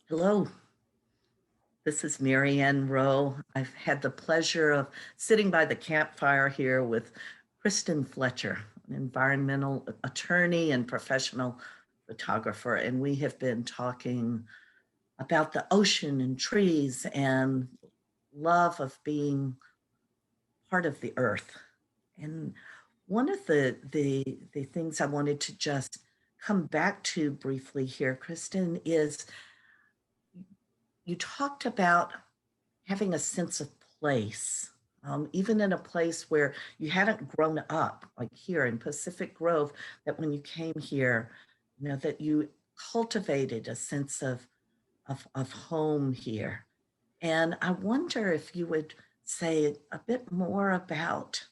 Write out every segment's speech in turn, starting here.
Hello, this is Mary Ann Rowe. I've had the pleasure of sitting by the campfire here with Kristen Fletcher, an environmental attorney and professional photographer, and we have been talking about the ocean and trees and love of being part of the earth. And one of the things I wanted to just come back to briefly here, Kristen, is you talked about having a sense of place, even in a place where you hadn't grown up, like here in Pacific Grove, that when you came here, that you cultivated a sense of home here. And I wonder if you would say a bit more about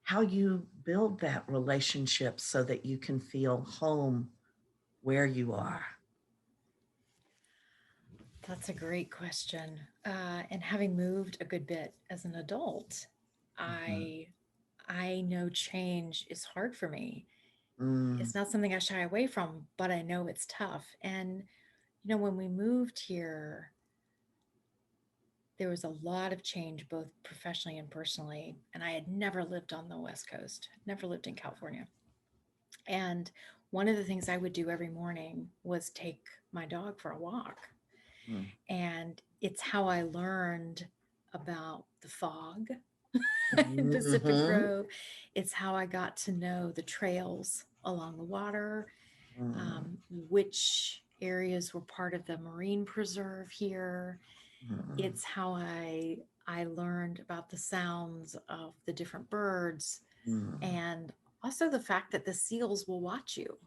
how you build that relationship so that you can feel home where you are. That's a great question. And having moved a good bit as an adult, Mhm. I know change is hard for me. Mm, It's not something I shy away from, but I know it's tough. And when we moved here, there was a lot of change both professionally and personally. And I had never lived on the West Coast, never lived in California. And one of the things I would do every morning was take my dog for a walk. mm, And it's how I learned about the fog in Pacific mhm, Grove. It's how I got to know the trails along the water, mm, which areas were part of the marine preserve here. mm, It's how I learned about the sounds of the different birds, mm, and also the fact that the seals will watch you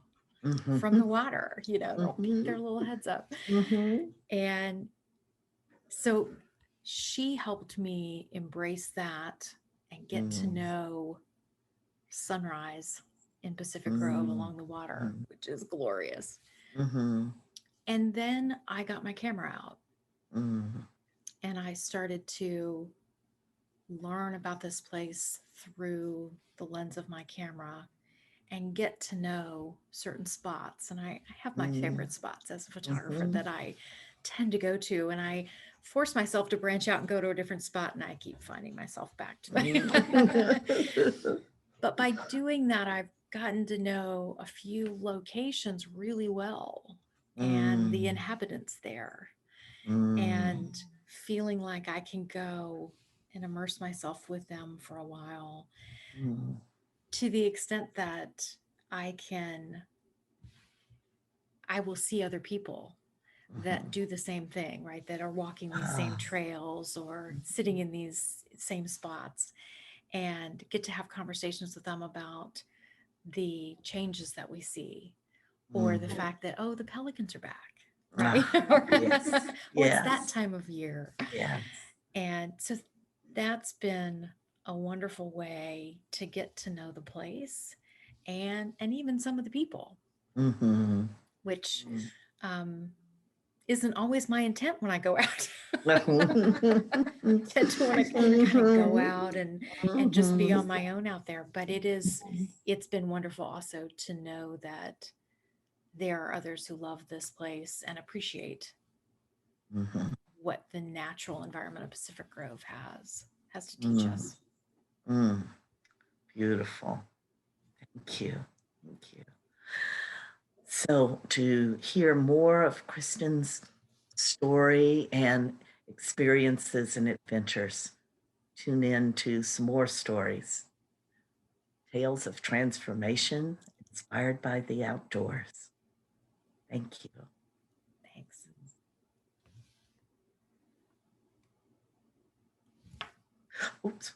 from the mhm, water. They'll peek their mhm, little heads up. mhm, And so she helped me embrace that and get to mm, know sunrise in Pacific Grove mm, along the water, mm, which is glorious. mhm, And then I got my camera out mm, and I started to learn about this place through the lens of my camera and get to know certain spots. And I have my mm, favorite spots as a photographer mhm. that I tend to go to. And I force myself to branch out and go to a different spot. And I keep finding myself back to that. But by doing that, I've gotten to know a few locations really well and the Mm, inhabitants there, mm, and feeling like I can go and immerse myself with them for a while, mm, to the extent that I can I will see other people that mhm. do the same thing, right? That are walking these same Ah, trails or sitting in these same spots, and get to have conversations with them about the changes that we see, or the mhm. fact that, oh, the pelicans are back, right? Ah, yes, Or it's that yes, time of year. yes. And so that's been a wonderful way to get to know the place, and even some of the people, Mhm. which Mm. um, isn't always my intent when I go out. I Mhm. tend to want to kind of go Mhm. out and just be on Mhm. my own out there. But it's been wonderful also to know that there are others who love this place and appreciate Mhm. what the natural environment of Pacific Grove has to teach Mm. us. Mm. Beautiful. Thank you. Thank you. So, to hear more of Kristen's story and experiences and adventures, tune in to some more stories, tales of transformation inspired by the outdoors. Thank you. Thanks. Oops.